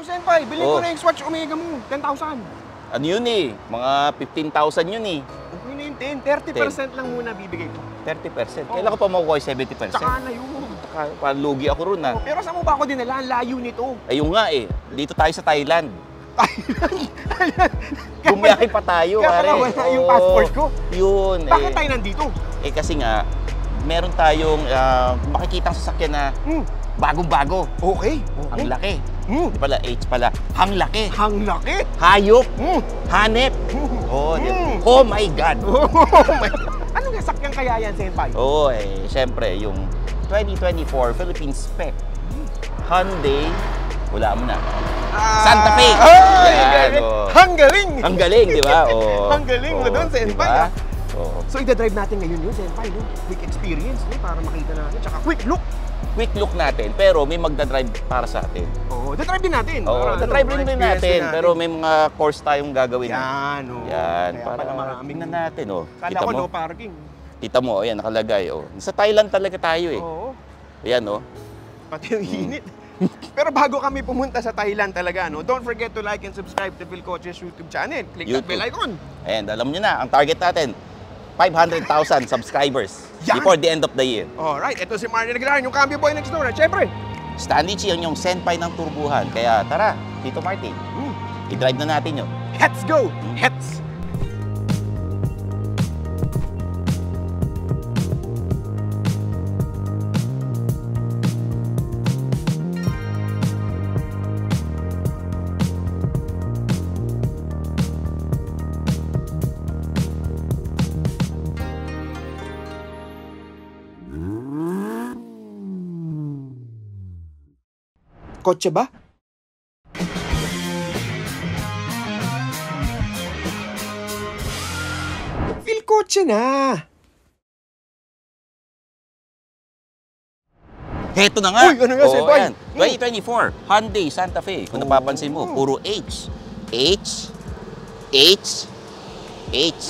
Senpai, bilhin ko na yung Swatch Omega mo. 10,000. Ano yun eh? Mga 15,000 yun eh. Okay na yung 10. 30% lang muna bibigay ko. 30%? Kailan ko pa makukuha yung 70%? Tsaka na yun. Palugi ako ron ah. Pero saan mo ba ako dinala? Ang layo nito. Ayun nga eh. Dito tayo sa Thailand. Thailand? Bumiyahe pa tayo, kaya pare. pala wala yung passport ko. Yun. Bakit tayo nandito? Eh kasi nga, meron tayong makikitang sasakyan na bagong-bago. Okay. Ang laki. Di pala, H pala. Ang laki. Ang laki. Hayop. Hanep. Oh my God. Ano nga sakyan kaya yan, Senpai? Oo eh, syempre, yung 2024 Philippine Spec. Hyundai, wala mo na. Santa Fe. Ang galing. Ang galing, di ba? Ang galing mo doon, Senpai. Diba? So, i-drive natin ngayon yun, Senpai, no? Quick experience, no? Para makita natin. Tsaka quick look. Quick look natin, pero may magdadrive para sa atin. Oo, da-drive din natin. Oo, da-drive din natin, pero may mga course tayong gagawin. Yan, oo. Yan, Kaya para maraming tingnan natin, oh. Kala ko no parking. Kita mo, ayan, nakalagay, oh. Sa Thailand talaga tayo, eh. Oo. Ayan, oh. Pati yung init. Pero bago kami pumunta sa Thailand talaga, no? Don't forget to like and subscribe to Phil Coches YouTube channel. Click that bell icon. Ayan, alam nyo na, ang target natin, 500,000 subscribers before the end of the year. Alright, ito si Martin Aguilar, yung Cambio Boy next door. At syempre, Stanley Chi, yung senpai ng turbuhan. Kaya tara, Tito Martin, i-drive na natin yun. Let's go! Let's! Kotse ba? Feel kotse na! Heto na nga! Uy, ano nga, Senpai? 2024, Hyundai Santa Fe. Kung napapansin mo, puro H. H, H, H.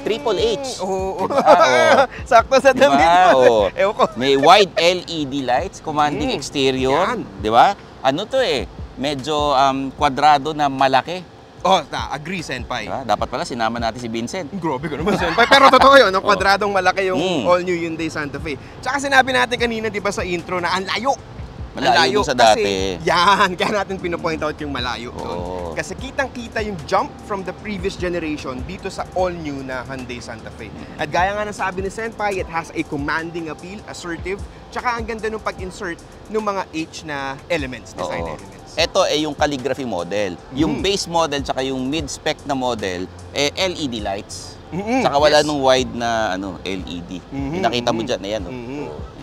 Triple H. Oo. Diba? Sakto sa damit mo. Ewan ko. May wide LED lights, commanding exterior. Di ba? Ano to eh? Medyo kwadrado na malaki. Oh, agree, Senpai. Diba? Dapat pala sinama natin si Vincent. Grabe ka naman, Senpai. Pero totoo yun, ang kwadradong malaki yung all-new Hyundai Santa Fe. Tsaka sinabi natin kanina, di ba, sa intro na ang layo. Malayo sa dati. Yan, kaya natin pinopoint out yung malayo. Kasi kitang-kita yung jump from the previous generation dito sa all-new na Hyundai Santa Fe. At gaya nga ng sabi ni Senpai, it has a commanding appeal, assertive, tsaka ang ganda ng pag-insert ng mga H na elements, design elements. Ito ay yung calligraphy model. Yung base model tsaka yung mid-spec na model, LED lights. Tsaka wala nung wide na LED. Nakita mo dyan, ayan.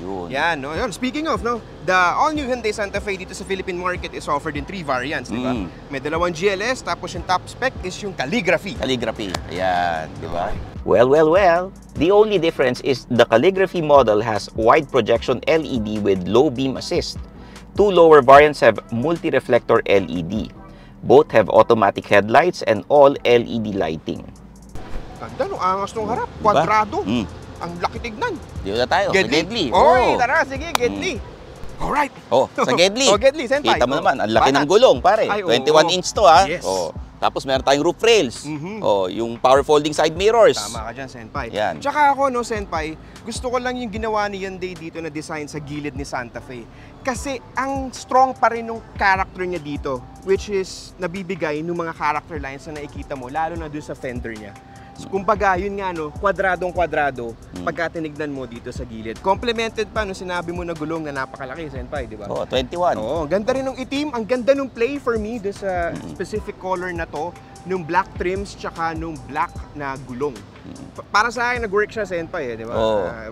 Yun. Yan, no? Speaking of, no, the all-new Hyundai Santa Fe dito sa Philippine market is offered in 3 variants, di ba? May dalawang GLS, tapos yung top spec is yung calligraphy. Calligraphy, ayan, di ba? Well, the only difference is the calligraphy model has wide projection LED with low beam assist. 2 lower variants have multi-reflector LED. Both have automatic headlights and all LED lighting. Ganda, no? Angas nung harap. Kwadrado. Ang laki tignan. Dito na tayo, sa Gedli. Oy, tara, sige, Gedli. Alright. Sa Gedli. Gedli, Senpai. Kita mo naman, ang laki ng gulong, pare. 21 inch to, ha? Yes. Tapos meron tayong roof rails. Yung power folding side mirrors. Tama ka dyan, Senpai. Yan. Tsaka ako, no, Senpai, gusto ko lang yung ginawa ni Hyundai dito na design sa gilid ni Santa Fe. Kasi ang strong pa rin ng character niya dito, which is nabibigay ng mga character lines na nakikita mo, lalo na doon sa fender niya. So, kumbaga, yun nga, no, kwadradong-kwadrado pagka tinignan mo dito sa gilid. Complemented pa nung sinabi mo na gulong na napakalaki, Senpai, di ba? 21. Oo, ganda rin ng itim. Ang ganda ng play for me doon sa specific color na to, nung black trims tsaka nung black na gulong. Para sa akin, nag-work siya, Senpai, di ba?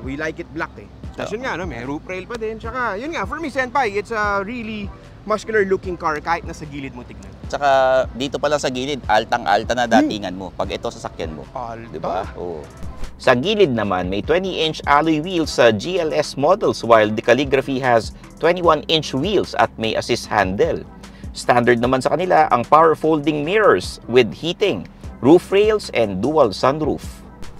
We like it black, eh. Tapos yun nga, no, may roof rail pa din. Tsaka, yun nga, for me, Senpai, it's a really muscular-looking car kahit nasa gilid mo tignan. Tsaka dito pa lang sa gilid, altang-alta na datingan mo pag ito sasakyan mo. Alta? Diba? Oo. Sa gilid naman, may 20-inch alloy wheels sa GLS models while the calligraphy has 21-inch wheels at may assist handle. Standard naman sa kanila ang power folding mirrors with heating, roof rails, and dual sunroof.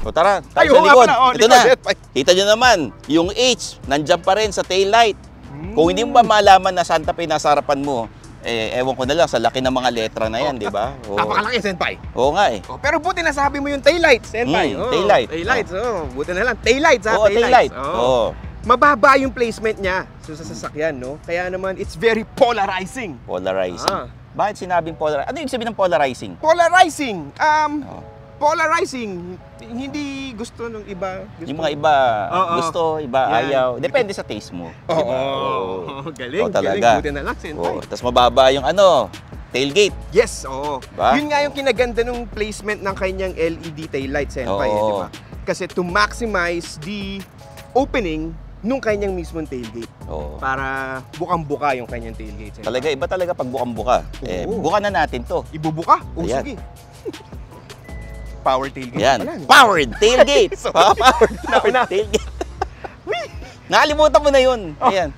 O tara, tayo sa likod. Ito na. Kita nyo naman, yung H, nandyan pa rin sa taillight. Kung hindi mo ba malaman na Santa Fe nasa harapan mo, ewan ko na lang, sa laki ng mga letra na yan, di ba? Oo. Napakalaki, Senpai. Oo nga eh. Oh, pero buti nasabi mo yung taillights, Senpai. Taillight. Taillights, buti na lang. Taillights, ha? Oo, taillight. Oo. Mababa yung placement niya sa sasakyan, no? Kaya naman, it's very polarizing. Polarizing. Bakit sinabing polarizing? Ano yung sabihin ng polarizing? Polarizing. Oo. Polarizing. Hindi gusto ng iba. Yung mga iba gusto, iba Yan. ayaw. Depende sa taste mo. Oo. Diba? Galing, Oo, talaga. Buti na lang, Senpai. Oo. Tapos mababa yung tailgate. Yes, oo. Ba? Yun nga yung kinaganda ng placement ng kanyang LED taillight, Senpai, Oo. di ba? Kasi to maximize the opening nung kanyang mismong tailgate. Oo. Para bukang-buka yung kanyang tailgate, Senpai. Talaga, iba talaga pag bukang-buka. Oo. Buka na natin to. Ibubuka? O Ayan. sige. Power tailgate Yan. pala, no? Powered tailgate. Sorry. Powered Nauna. tailgate. Nakalimutan mo na yun. Ayan.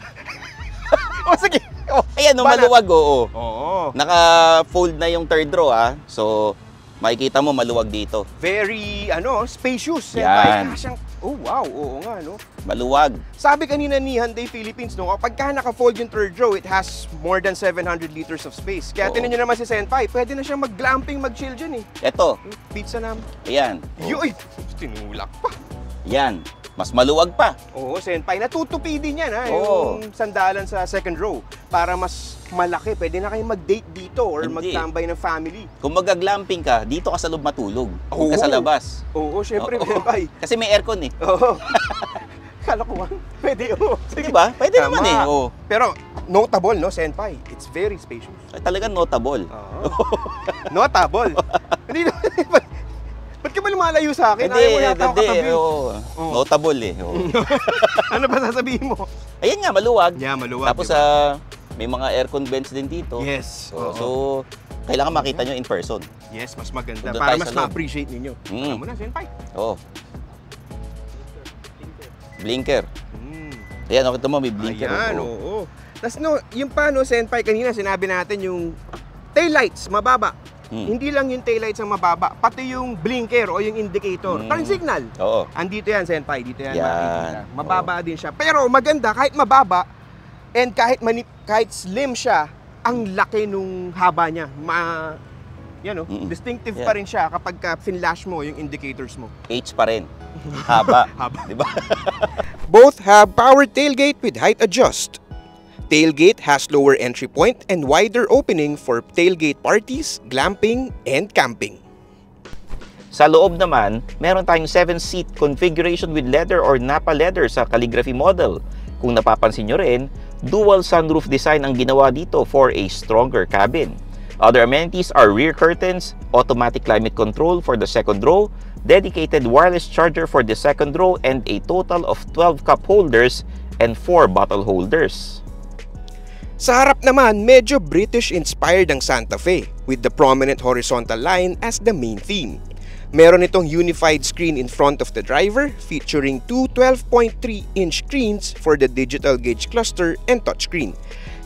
O sige. Ayan, Bala. maluwag, oo. Oo. Naka-fold na yung third row, So, makikita mo maluwag dito. Very, spacious. Yan. Kasyang, oh wow, oo nga, no? Maluwag. Sabi kanina ni Hyundai Philippines, no, kapag ka naka-fold yung third row, it has more than 700 liters of space. Kaya Oo. tinan nyo naman si Senpai, pwede na siyang mag-glamping, mag-chill dyan eh. Eto. Pizza naman. Ayan. Yoy! Tinulak pa. Yan. Mas maluwag pa. Oo, Senpai. Natutupi din yan, ha? Oo. Yung sandalan sa second row. Para mas malaki. Pwede na kayo mag-date dito or Hindi. magtambay ng family. Kung mag-glamping ka, dito ka sa loob matulog. Huwag ka sa Oo. labas. Oo, syempre, Oo. Senpai. Kasi may aircon eh. Oo. Kala ko, pwede, oo. Di ba? Pwede Tama. naman eh. Oo. Pero, notable, no, Senpai? It's very spacious. Talagang notable. Oo. Notable. Hindi na. Ba't ka ba lumalayo sa akin? Hindi, Ayaw mo yata ako hindi. katabi. Oo. Oo. Notable eh. Oo. Ano ba sasabihin mo? Ayan nga, maluwag. Yeah, maluwag. Tapos diba? may mga aircon vents din dito. Yes. So, oo. so, kailangan makita nyo in person. Yes, mas maganda. Doon Para tayo mas sa loob. ma-appreciate ninyo. Mm. Alam mo na, Senpai. Oo. Blinker. Ayan, nakita mo, may blinker. Ayan, Oo. oo. Tapos no, yung pa, no, Senpai, kanina sinabi natin yung taillights, mababa. Hindi lang yung taillights ang mababa, pati yung blinker o yung indicator. Parang signal. Oo. Andito yan, Senpai. Dito yan. Yan. Makikita. Mababa din siya. Pero maganda, kahit mababa, and kahit slim siya, ang laki nung haba niya. Distinctive Yeah. pa rin siya kapag finlash mo yung indicators mo. H pa rin. Haba. Haba. Diba? Both have power tailgate with height adjust. Tailgate has lower entry point and wider opening for tailgate parties, glamping, and camping. Sa loob naman, meron tayong 7-seat configuration with leather or Napa leather sa calligraphy model. Kung napapansin nyo rin, dual sunroof design ang ginawa dito for a stronger cabin. Other amenities are rear curtains, automatic climate control for the second row, dedicated wireless charger for the second row, and a total of 12 cup holders and 4 bottle holders. Sa harap naman, medyo British-inspired ang Santa Fe with the prominent horizontal line as the main theme. Meron itong unified screen in front of the driver featuring two 12.3-inch screens for the digital gauge cluster and touchscreen.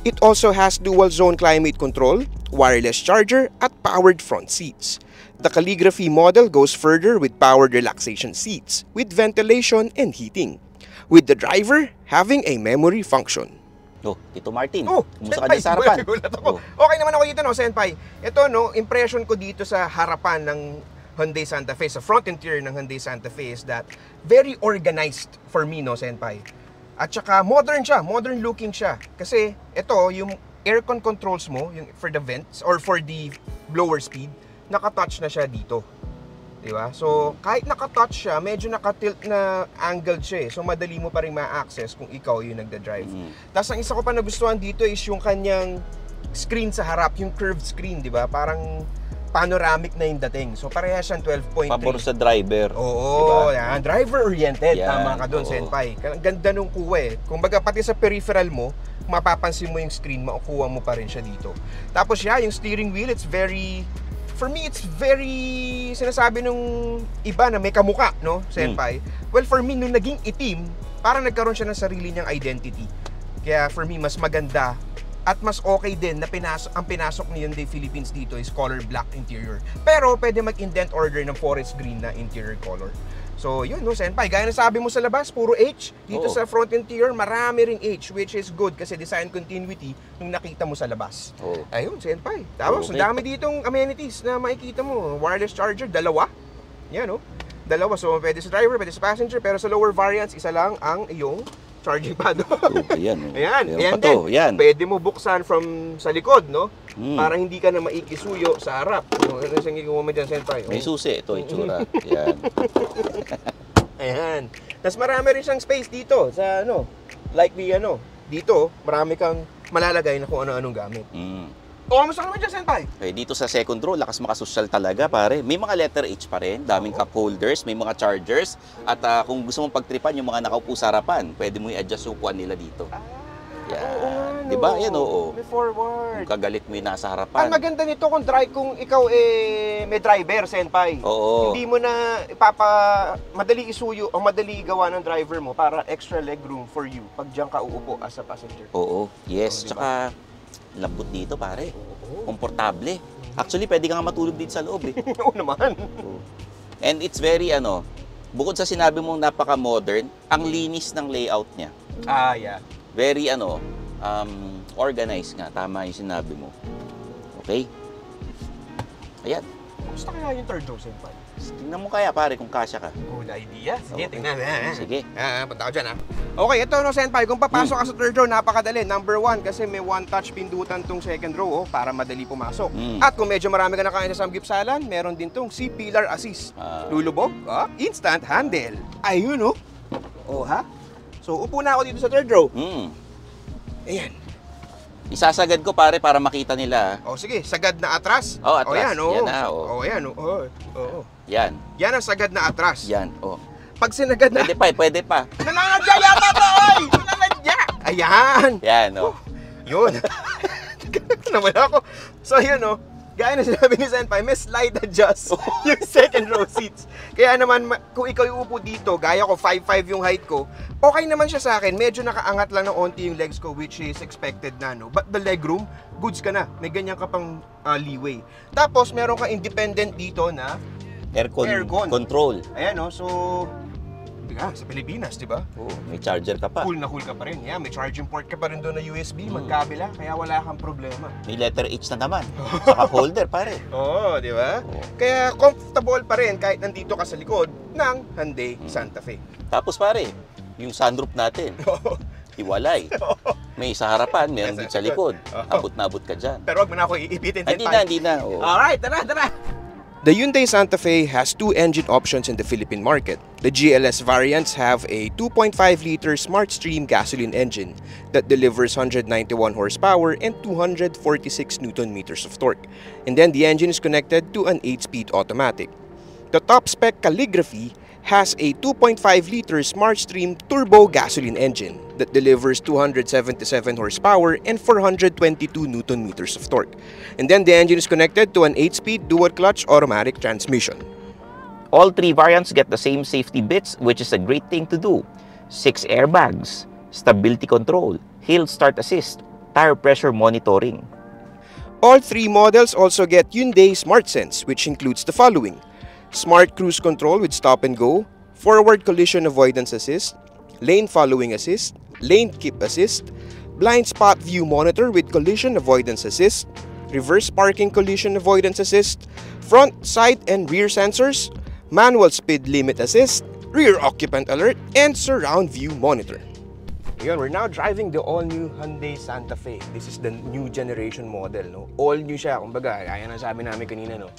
It also has dual-zone climate control, wireless charger, at powered front seats. The calligraphy model goes further with powered relaxation seats with ventilation and heating, with the driver having a memory function. Oh, Tito Martin. Oh, kumusta ka dyan sa harapan? Gulat ako. Oh. Okay naman ako dito, no, Senpai. Ito, no, impression ko dito sa harapan ng Hyundai Santa Fe, sa front interior ng Hyundai Santa Fe is that very organized for me, no, Senpai. At saka modern siya, modern looking siya. Kasi ito, yung aircon controls mo, yung for the vents or for the blower speed, nakatouch na siya dito. Diba? So, kahit nakatouch siya, medyo nakatilt na angled siya eh. So, madali mo pa rin ma-access kung ikaw yung nagda-drive. Tapos, ang isa ko pa nagustuhan dito is yung kanyang screen sa harap, yung curved screen, di ba? Parang panoramic na yung dating. So, parehas siyang 12.3. Pabor sa driver. Oo, Diba? yan. Driver-oriented. Yan, Tama ka doon, oo. Senpai. Ang ganda nung kuha eh. Kung baga, pati sa peripheral mo, mapapansin mo yung screen, makukuha mo pa rin siya dito. Tapos, yung steering wheel, it's very... For me, it's very... Sinasabi nung iba na may kamuka, no, Senpai? Well, for me, nung naging itim, parang nagkaroon siya ng sarili niyang identity. Kaya for me, mas maganda at mas okay din na ang pinasok ni Hyundai Philippines dito is color black interior. Pero pwede mag-indent order ng forest green na interior color. So, yun, no, Senpai. Gaya na sabi mo sa labas, puro H. Dito Oo. sa front interior, marami ring H, which is good kasi design continuity nung nakita mo sa labas. Oo. Ayun, Senpai. Tapos, Okay. ang dami ditong amenities na makikita mo. Wireless charger, dalawa. Yan, no? Dalawa. So, pwede sa driver, pwede sa passenger. Pero sa lower variants, isa lang ang iyong charging pad. Ayan, oh. Ayan, Ayan ayan pa to, din. yan. Pwede mo buksan from sa likod, no? Mm. Para hindi ka na maikisuyo sa harap. Ano sa mo dyan, Senpai? May susi, ito itsura. Yan. Ayan. Tapos marami rin siyang space dito sa ano, like the ano, dito, marami kang malalagay na kung ano-anong gamit. Mm. O, kamusta ka naman dyan, Senpai? Okay, dito sa second row, lakas makasosyal talaga, pare. May mga letter H pa rin, daming cup holders, may mga chargers, at kung gusto mong pagtripan yung mga nakaupo sa harapan, pwede mo i-adjust yung upuan nila dito. Yan. Oo nga, no? Diba? Yan, oo. May forward. Kung kagalit mo yung nasa Ang harapan. maganda nito kung ikaw may driver, Senpai. Oo. Hindi mo na madali isuyo o madali igawa ng driver mo para extra leg room for you pag diyan ka uupo as a passenger. Oo, yes. Oo, diba? Tsaka, lambot dito, pare. Komportable. Actually, pwede ka nga matulog dito sa loob, eh. Oo naman. And it's very, bukod sa sinabi mong napaka-modern, ang linis ng layout niya. Ah, yeah. Very, organized nga. Tama yung sinabi mo. Okay? Ayan. Gusto kaya yung third row, Senpai? Tingnan mo kaya, pare, kung kasya ka. Good idea. Sige, Okay. tingnan. Sige. Punta ko dyan, ha. Okay, ito, no, Senpai. Kung papasok ka sa third row, napakadali. Number 1, kasi may one-touch pindutan tong second row, para madali pumasok. At kung medyo marami ka na kain sa samgipsalan, meron din tong C-pillar assist. Lulubog, instant handle. Ayun, no? Oh, ha? So, upo na ako dito sa third row. Ayan. Isasagad ko, pare, para makita nila. O, sige, sagad na atras. Oh, atras. O, yan, Yan na, oh. O, yan, o. Oo. Yan. Yan ang sagad na atras. Yan. Oh. Pag sinagad na... Pwede pa. Nananadya yata to, oy! Nananadya! Ayan! Yan, oh. Yun. Nawala ako. So, yun, no? Gaya na sinabi ni Senpai, may slide adjust yung second row seats. Kaya naman, kung ikaw yung upo dito, gaya ko, 5'5" yung height ko, okay naman siya sa akin. Medyo nakaangat lang ng onti yung legs ko, which is expected na, no? But the leg room, goods ka na. May ganyan ka pang leeway. Tapos, meron ka independent dito na Aircon control. ayan, no? So, sa Pilipinas, di ba? Oh, may charger ka pa. Cool ka pa rin. Yeah, may charging port ka pa rin doon na USB, magkabila, kaya wala kang problema. May letter H na naman. Sa cup holder, pare. Oo, di ba? Oo. Kaya comfortable pa rin kahit nandito ka sa likod ng Hyundai Santa Fe. Tapos, pare, yung sunroof natin, hiwalay. May sa harapan, meron din sa likod. Abot na abot ka dyan. Pero wag mo na ako iipitin. Hindi na. Oh. Alright, tara! The Hyundai Santa Fe has two engine options in the Philippine market. The GLS variants have a 2.5-liter SmartStream gasoline engine that delivers 191 horsepower and 246 Nm of torque. And then the engine is connected to an 8-speed automatic. The top-spec Calligraphy has a 2.5-liter SmartStream turbo gasoline engine that delivers 277 horsepower and 422 Nm of torque. And then the engine is connected to an 8-speed dual-clutch automatic transmission. All three variants get the same safety bits, which is a great thing to do. 6 airbags, stability control, hill start assist, tire pressure monitoring. All three models also get Hyundai SmartSense, which includes the following: Smart Cruise Control with Stop and Go, Forward Collision Avoidance Assist, Lane Following Assist, Lane Keep Assist, Blind Spot View Monitor with Collision Avoidance Assist, Reverse Parking Collision Avoidance Assist, Front, Side, and Rear Sensors, Manual Speed Limit Assist, Rear Occupant Alert, and Surround View Monitor. Yun, we're now driving the all-new Hyundai Santa Fe. This is the new generation model, no? All new siya, kumbaga, kaya na sabi namin kanina, no?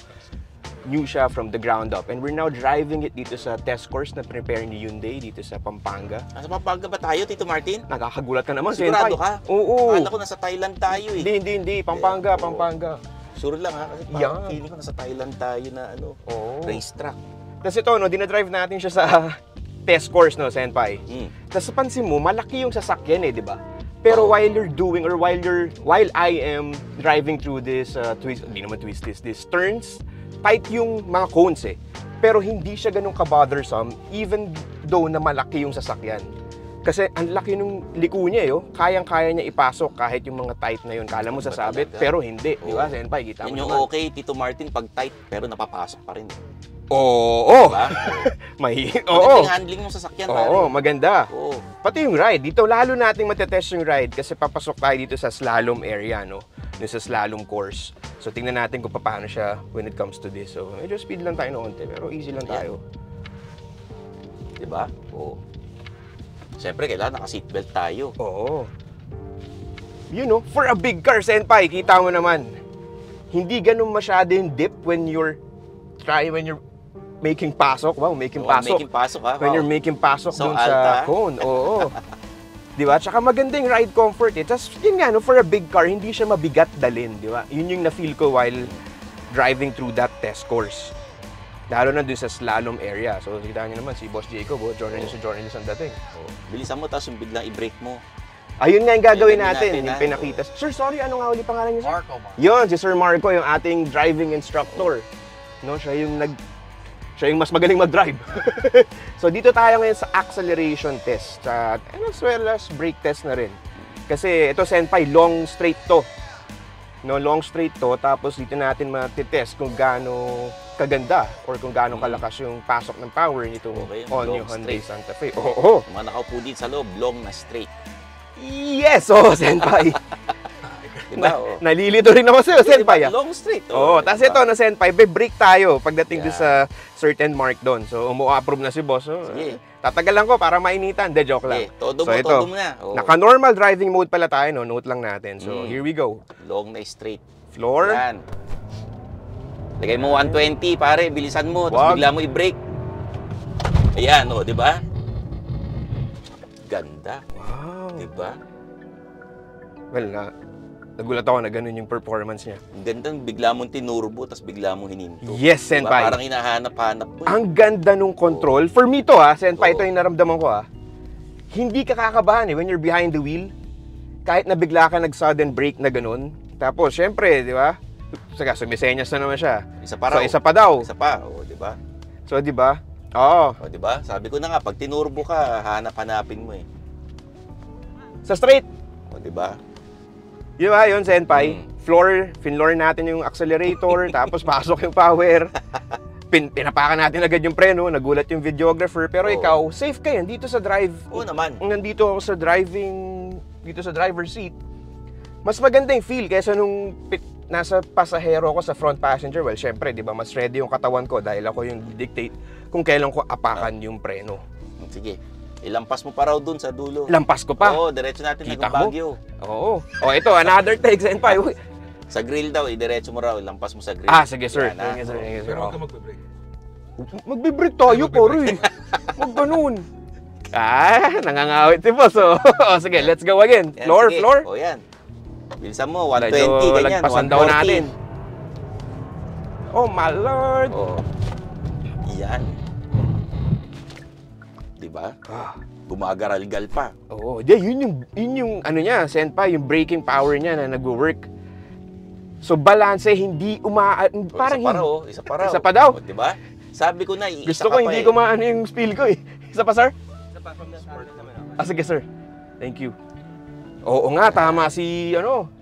New siya from the ground up. And we're now driving it dito sa test course na prepare ni Hyundai dito sa Pampanga. Sa Pampanga ba tayo, Tito Martin? Nakakagulat ka naman, Sigurado Senpai. ka? Oo. Akala ko nasa Thailand tayo eh. Hindi. Pampanga, Pampanga. Sure lang ha, kasi parang feeling ko nasa Thailand tayo na Oo. racetrack. Tapos ito, no, dinadrive natin siya sa test course, no, Senpai. Tapos pansin mo, malaki yung sasakyan eh, di ba? Pero while you're doing, or while I am driving through this these turns, tight yung mga cones eh. Pero hindi siya ganun ka-bothersome, even though na malaki yung sasakyan. Kasi ang laki nung liko niya, yo. Kayang-kaya niya ipasok kahit yung mga tight na yun. Kala mo sasabit, pero hindi. Di ba, Senpai? Kita mo Yan yung naman. okay, Tito Martin, pag tight, pero napapasok pa rin. Oo. Diba? Oo. Magandang handling ng sasakyan, pare. Oo, maganda. Oo. Pati yung ride, dito lalo nating matetest yung ride kasi papasok tayo dito sa slalom area, no? Yung sa slalom course. So tingnan natin kung paano siya when it comes to this. So medyo speed lang tayo noon, pero easy lang tayo. Diba? Oo. Siyempre, kailangan naka-seatbelt tayo. Oo. You know, for a big car, Senpai, kita mo naman, hindi ganun masyado yung dip when you're making pasok. Wow, making pasok. Making pasok, ha? When Wow. you're making pasok So dun alta. sa cone. Oo. Di ba? Tsaka magandang ride comfort eh. Tapos yun nga, no, for a big car, hindi siya mabigat dalhin, di ba? Yun yung na-feel ko while driving through that test course. Lalo na dun sa slalom area. So, kita nyo naman, si Boss Jacob, journalist ang dating. Oo. Bilisan mo, tapos yung biglang i-brake mo. Ayun nga yung gagawin Yun natin, natin, yung ha? pinakita. Sir, sorry, ano nga uli pangalan niyo, sir? Marco, Marco. Yun, si Sir Marco, yung ating driving instructor. No, siya yung mas magaling mag-drive. So dito tayo ngayon sa acceleration test and as well as brake test na rin. Kasi ito, Senpai, long straight to. No, long straight to, tapos dito natin matitest kung gaano kaganda or kung gaano kalakas yung pasok ng power nitong Okay, all-new long Hyundai straight. Santa Fe. Oo. Yung mga nakaupo dito sa loob, long na straight. Yes, oh, Senpai. Diba? Oo. Nalilito rin ako sa'yo, Senpai. Diba? Long straight. Oo, tapos ito na Senpai, break tayo pagdating doon Yeah. sa certain mark doon. So, umu-approve na si boss. So, Sige. tatagalan ko para mainitan. De, joke lang. Okay, todo So, mo, ito, todo mo na. Oo. Naka-normal driving mode pala tayo, no? Note lang natin. So, here we go. Long na straight. Floor. Yan. Lagay mo 120, pare. Bilisan mo. Wag. Tapos bigla mo i-brake. Ayan, o, di ba? Ganda. Wow. Di ba? Well, nagulat ako na ganun yung performance niya. Ang ganda, bigla mong tinurbo, tapos bigla mong hininto. Yes, Diba? Senpai. Parang hinahanap-hanap mo. Ang ganda nung control. For me to, Senpai, Oo. ito yung naramdaman ko, Hindi ka kakabahan, when you're behind the wheel. Kahit na bigla ka nag-sudden brake na ganun. Tapos, syempre, di ba? Saka, sumisenyas na naman siya. Isa pa So, raw. isa pa daw. Isa pa, o, di ba? So, di ba? Oo. O, di ba? Sabi ko na nga, pag tinurbo ka, hanap-hanapin mo eh. Sa straight. O, di ba? Di ba yun, Senpai? Mm. Finloor natin yung accelerator, tapos pasok yung power. Pinapakan natin agad yung preno, nagulat yung videographer. Pero Oo. ikaw, safe ka yan dito sa drive. Oo naman. Nandito ako sa dito sa driver's seat. Mas maganda yung feel kaysa nung nasa pasahero ko sa front passenger. Well, syempre, di ba, mas ready yung katawan ko dahil ako yung dictate kung kailan ko apakan yung preno. Sige. Ilampas mo pa raw dun sa dulo. Lampas ko pa. Oo, diretso natin Kita hanggang mo? Baguio. Oo. O, ito, another take, Senpai. Uy. Sa grill daw, idiretso mo raw, ilampas mo sa grill. Sige, sir. Yan, ha? Sige, sir. Sige, sir. Pero huwag Oh. ka magbe-break. Magbe-break tayo, pare. Wag ganun. Nangangawit si boss. Sige, let's go again. Yan, Floor, sige. floor. O yan. Bilisan mo, 120, Medyo ganyan. lagpasan daw 140. natin. Oh, my Lord. Oo. Yan. Diba? Gumagaral-gal pa. Oo, yun yung ano niya, Senpai, yung braking power niya na nagwo-work. So, balance, hindi parang Isa pa raw. Isa pa daw? O, diba? Sabi ko na, iisa gusto ka ko, pa hindi eh. ko maano yung spill ko eh. Isa pa, sir? Sige, sir. Thank you. Oo nga, tama si,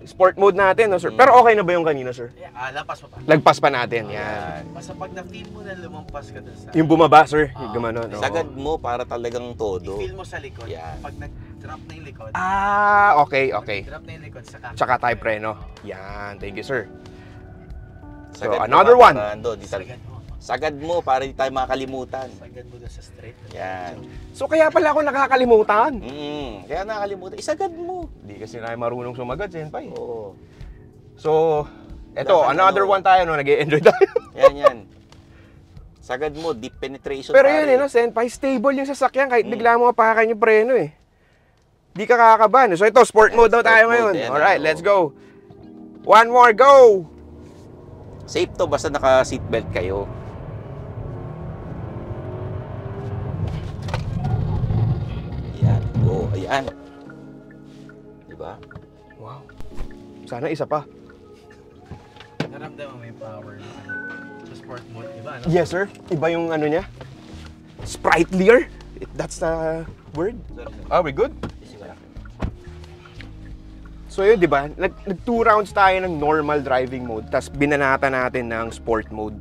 sport mode natin, no, sir? Pero okay na ba yung kanina, sir? Lampas mo pa. Lagpas pa natin, yan. Basta pag na-feel mo na lumampas ka dun sa... Yung bumaba, sir, yung gumanon. oo. Sagad mo para talagang todo. I-feel mo sa likod. Yan. Pag nag-drop na yung likod. Okay. Drop na yung likod, Tsaka tayo preno. Yan, thank you, sir. So, Sagad mo another ba one. para ando, di Sagad mo. Sagad mo para di tayo makakalimutan. Sagad mo dun sa straight. Yan. So, kaya pala ako nakakalimutan. Kaya nakakalimutan. Isagad mo. Hindi kasi na marunong sumagad, Senpai. Oo. So, eto, Dapat another one tayo, nag-e-enjoy tayo. Yan. Sagad mo, deep penetration. Pero pare. yun, Senpai, stable yung sasakyan kahit bigla mo mapakan yung preno eh. Di ka kakabahan. So, ito, sport mode daw Sport tayo mode ngayon. yan, Alright, oo. let's go. One more, go! Safe to, basta naka-seatbelt kayo. Yan. Oo, ayan. Diba? Wow. Sana isa pa. Naramdaman mo yung power sa sport mode, di ba? Yes, sir. Iba yung ano niya. Sprightlier. That's the word. Are we good? So yun, di ba? Nag 2 rounds tayo ng normal driving mode, tapos binanata natin ng sport mode.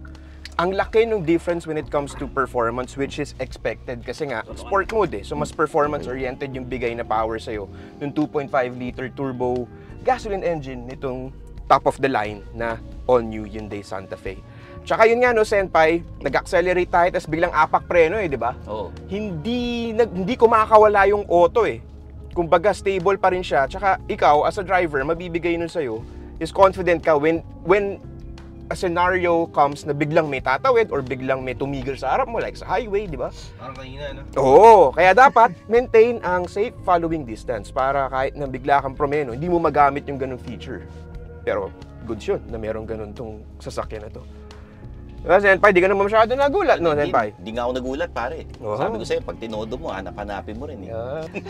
ang laki ng difference when it comes to performance, which is expected kasi nga sport mode eh. So mas performance oriented yung bigay na power sa'yo ng 2.5 liter turbo gasoline engine nitong top of the line na all new Hyundai Santa Fe. Tsaka yun nga no, Senpai, nag-accelerate tayo tapos biglang apak preno eh, di ba? Oo. Hindi kumakawala yung auto eh. Kumbaga stable pa rin siya. Tsaka ikaw as a driver, mabibigay nun sa'yo is confident ka when a scenario comes na biglang may tatawid or biglang may tumigil sa harap mo like sa highway, di ba? Parang kanina, no? Oo, kaya dapat maintain ang safe following distance para kahit na bigla kang promeno, hindi mo magamit yung ganung feature. Pero goods yun na meron ganun tong sasakyan na to. Diba, Senpai, di ka naman masyado nagulat, no, Senpai? Hindi nga ako nagulat, pare. Oo. Sabi ko sa'yo, pag tinodo mo, hanap-hanapin mo rin eh.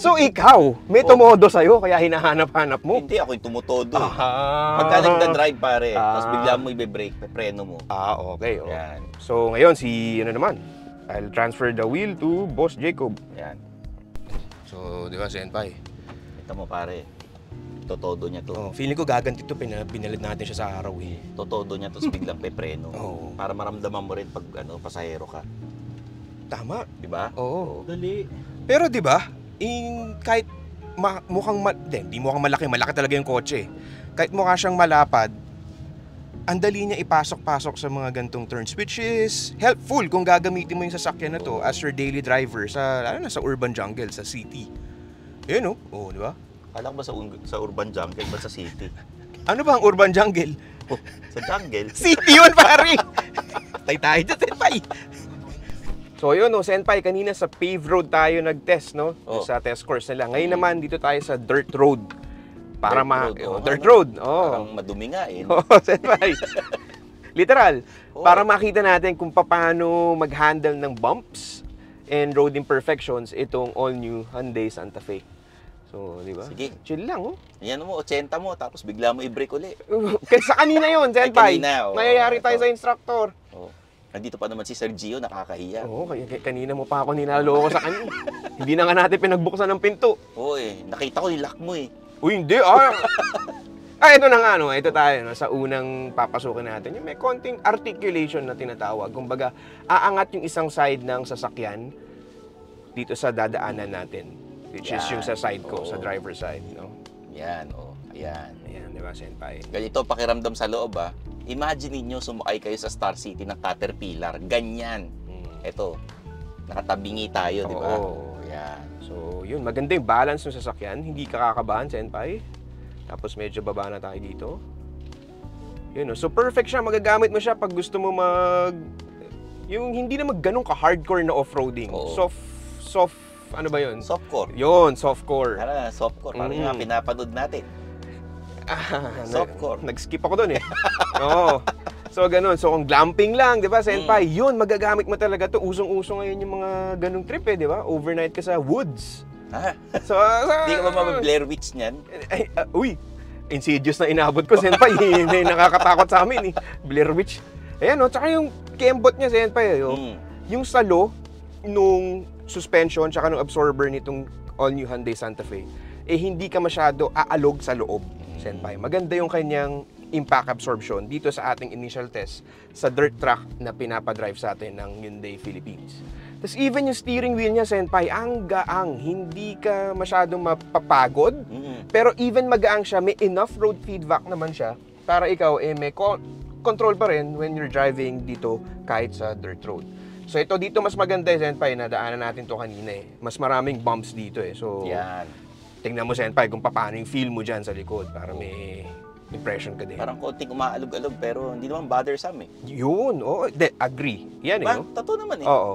So ikaw, may tumodo sa'yo kaya hinahanap-hanap mo? Hindi ako yung tumutodo eh. Ah. Pagka nagda-drive, pare, tapos Ah. bigla mo i-brake, preno mo. Okay. Oh. Yan. So ngayon, ano naman, I'll transfer the wheel to Boss Jacob. Yan. So, di ba, Senpai? Ito mo, pare. Totodo niya to. Oh, feeling ko gaganti to, binalad natin siya sa araw eh. Totodo niya to, tapos biglang pepreno. Oo. Para maramdaman mo rin pag pasahero ka. Tama. Di ba? Oo. Dali. Pero di ba, kahit hindi mukhang malaki talaga yung kotse. Kahit mukha siyang malapad, ang dali niya ipasok-pasok sa mga gantong turns, which is helpful kung gagamitin mo yung sasakyan na to as your daily driver lalo na sa urban jungle, sa city. Yun oh. Oo, di ba? Alam ba sa urban jungle ba sa city? Ano ba ang urban jungle? Oh, sa jungle. City yun, pare! Tay tayo dyan, Senpai! So yun, no, Senpai, kanina sa paved road tayo nag-test, no? Oh. Sa test course nila. Ngayon naman, dito tayo sa dirt road. Para dirt Dirt road, road. Oh. Parang madumi nga eh. Oo, Senpai. Literal. Oo. Para makita natin kung paano mag-handle ng bumps and road imperfections itong all-new Hyundai Santa Fe. So, di ba? Sige. Chill lang, oh. Yan mo, 80 mo, tapos bigla mo i-brake uli. Kasi sa kanina yun, Senpai. kanina, oh. Mayayari tayo Ito. sa instructor. Oh. Nandito pa naman si Sir Gio, nakakahiya. Oo, kanina mo pa ako ninaloko sa kanya. Hindi na nga natin pinagbuksan ng pinto. Oo eh, nakita ko yung lock mo eh. Uy, hindi, ito na nga, no. Ito tayo, no, sa unang papasukin natin. Yung may konting articulation na tinatawag. Kumbaga, aangat yung isang side ng sasakyan dito sa dadaanan natin. Which is yung sa side ko, Oo. sa driver side, no? Yan, oh. Ayan. Ayan, di ba, Senpai? Ganito pakiramdam sa loob ah. Imagine niyo sumakay kayo sa Star City ng Caterpillar. Ganyan. Ito, nakatabingi tayo, di ba? Oo. Yan. So, yun, maganda yung balance ng sasakyan. Hindi ka kakabahan, Senpai. Tapos medyo baba na tayo dito. Yun, no? So perfect siya. Magagamit mo siya pag gusto mo yung hindi na ganun ka-hardcore na off-roading. Oo. Soft, ano ba yun? Softcore. Yun, softcore. Tara, softcore. Parang yung mga pinapanood natin. Softcore. Nag-skip ako dun eh. Oo. So, ganun. So, kung glamping lang, di ba, Senpai, yun, magagamit mo talaga to. Usong-uso ngayon yung mga ganung trip eh, di ba? Overnight ka sa woods. Ha? So, Hindi ka ba mag-Blair Witch niyan? Uy, insidious na inabot ko, Senpai. Hindi nakakatakot sa amin eh. Blair Witch. Ayan, no? Tsaka yung kembot niya, Senpai, yung salo nung suspension tsaka nung absorber nitong all-new Hyundai Santa Fe, hindi ka masyado aalog sa loob, Senpai. Maganda yung kanyang impact absorption dito sa ating initial test sa dirt track na pinapadrive sa atin ng Hyundai Philippines. Tapos even yung steering wheel niya, Senpai, ang gaang. Hindi ka masyadong mapapagod. Pero even magaang siya, may enough road feedback naman siya para ikaw may control pa rin when you're driving dito kahit sa dirt road. So ito dito mas maganda Senpai, nadaanan natin to kanina eh. Mas maraming bumps dito eh. So Yan. tingnan mo Senpai kung paano yung feel mo dyan sa likod para may impression ka din. Parang konting umaalog-alog pero hindi naman bothersome eh. Yun, agree. Yan Diba? eh. No? Totoo naman eh. Oo.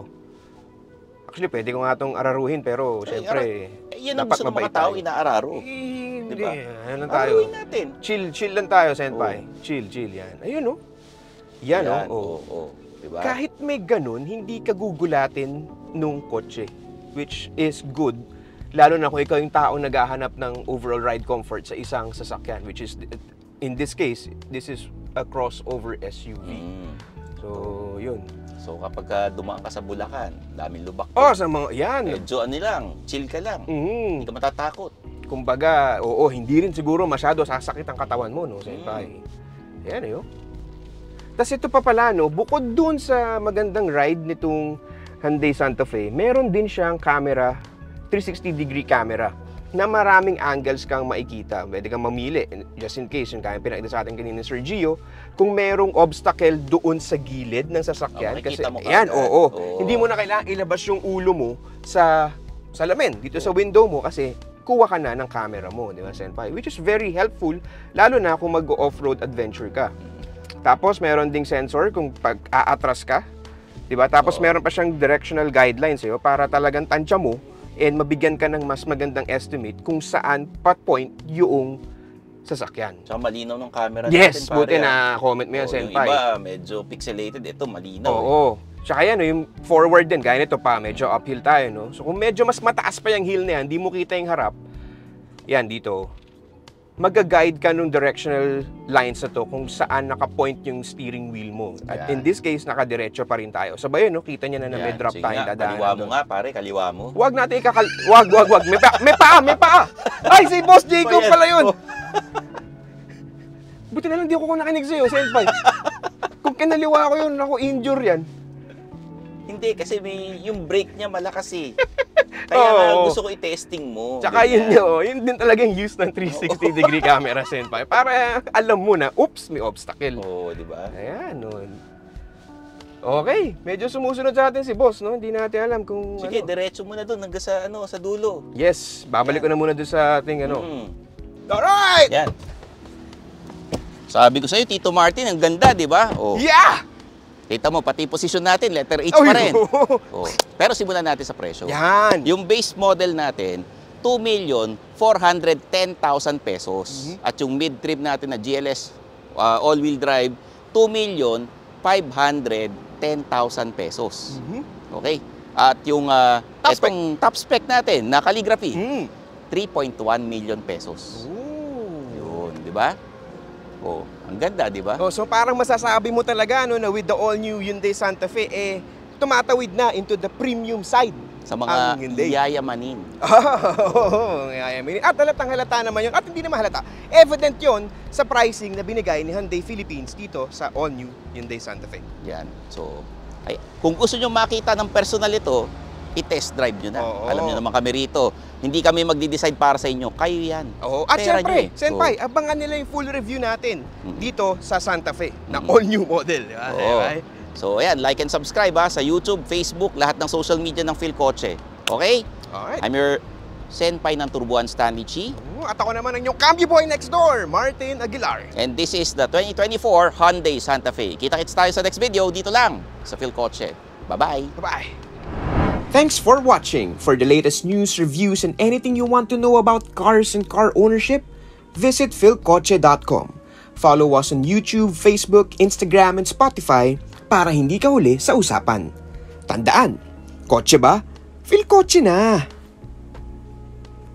Actually, pwede ko nga itong araruhin pero syempre, Yan ang dapat gusto ng mabait mga tao, tayo. inaararo. Hindi, Diba? ano lang tayo. Araruhin natin. Chill lang tayo, Senpai. Chill yan. Ayun, no? Yan, no? Oo. Diba? Kahit may ganun, hindi ka gugulatin nung kotse. Which is good. Lalo na kung ikaw yung taong naghahanap ng overall ride comfort sa isang sasakyan. Which is, in this case, this is a crossover SUV. So, yun. So kapag dumaan ka sa Bulacan, daming lubak. Sa mga, yan. Medyo lang, chill ka lang. Hindi ka matatakot. Kumbaga, hindi rin siguro masyado sasakit ang katawan mo, no, Senpai? Yan, yun. tas ito pa pala, no, bukod dun sa magandang ride nitong Hyundai Santa Fe, meron din siyang camera, 360-degree camera, na maraming angles kang makikita. Pwede kang mamili, just in case, yung kaya pinakita sa atin kanina ni Sir Gio, kung merong obstacle doon sa gilid ng sasakyan. Kasi, ayan, hindi mo na kailangan ilabas yung ulo mo sa salamin, dito sa window mo, kasi kuha ka na ng camera mo, di ba, Senpai? Which is very helpful, lalo na kung mag-off-road adventure ka. Tapos, meron ding sensor kung pag-aatras ka, di ba? Tapos, meron pa siyang directional guidelines sa'yo para talagang tansya mo and mabigyan ka ng mas magandang estimate kung saan pa-point yung sasakyan. Tsaka malinaw ng camera Yes, natin, buti pare. na comment mo yan, Yung Senpai. iba, medyo pixelated. Ito, malinaw. Oo. Tsaka yan, yung forward din, gaya nito pa, medyo uphill tayo, no? So kung medyo mas mataas pa yung hill na yan, hindi mo kita yung harap, yan dito, mag-guide ka nung directional lines na to kung saan nakapoint yung steering wheel mo. At in this case, nakadiretso pa rin tayo. Sabay yun, no? Kita niya na may drop sige tayo nga, dadaanan. kaliwa mo nga, pare. Kaliwa mo. Huwag natin Wag. May paa! Ay, si Boss Jacob pala yun! Buti na lang di ako nakinig sa'yo, Senpai. Kung kinaliwa ko yun, ako injure yan. Hindi, kasi yung brake niya malakas eh. Kaya nga gusto ko i-testing mo. Tsaka yun din talagang use ng 360-degree camera, Senpai. Para alam mo na, oops, may obstacle. Oo, di ba? Ayan, nun. Okay, medyo sumusunod sa atin si Boss, no? Hindi natin alam kung Sige, diretso mo na doon hanggang sa dulo. Yes, babalik ko na muna doon sa ating Alright! Yan. Sabi ko sa'yo, Tito Martin, ang ganda, di ba? Oh. Yeah! Kita mo, pati posisyon natin, letter H pa rin. Oh. Pero simulan natin sa presyo. Yan! Yung base model natin, 2,410,000 pesos. At yung mid-trip natin na GLS all-wheel drive, 2,510,000 pesos. Okay? At yung top spec natin na calligraphy, 3.1 million pesos. Yun, di ba? Oh, ang ganda, di ba? Oh, so parang masasabi mo talaga na with the all-new Hyundai Santa Fe, tumatawid na into the premium side. Sa mga yayamanin. Yayamanin. At halata naman yun. At hindi naman halata. Evident yun sa pricing na binigay ni Hyundai Philippines dito sa all-new Hyundai Santa Fe. Yan. So, kung gusto nyo makita ng personal ito, i-test drive nyo na. Alam nyo naman kami rito. Hindi kami magdi-decide para sa inyo. Kayo yan. At syempre, Senpai, So, abangan nila yung full review natin dito sa Santa Fe na all-new model. So, ayan, like and subscribe sa YouTube, Facebook, lahat ng social media ng Phil Kotse. Okay? Alright. I'm your Senpai ng Turbuan, Stanley Chi. At ako naman ang inyong cambio boy next door, Martin Aguilar. And this is the 2024 Hyundai Santa Fe. Kita-kits tayo sa next video dito lang sa Phil Kotse. Bye-bye. Bye-bye. Thanks for watching. For the latest news, reviews, and anything you want to know about cars and car ownership, visit philkotse.com. Follow us on YouTube, Facebook, Instagram, and Spotify para hindi ka huli sa usapan. Tandaan, kotse ba? Phil Kotse na!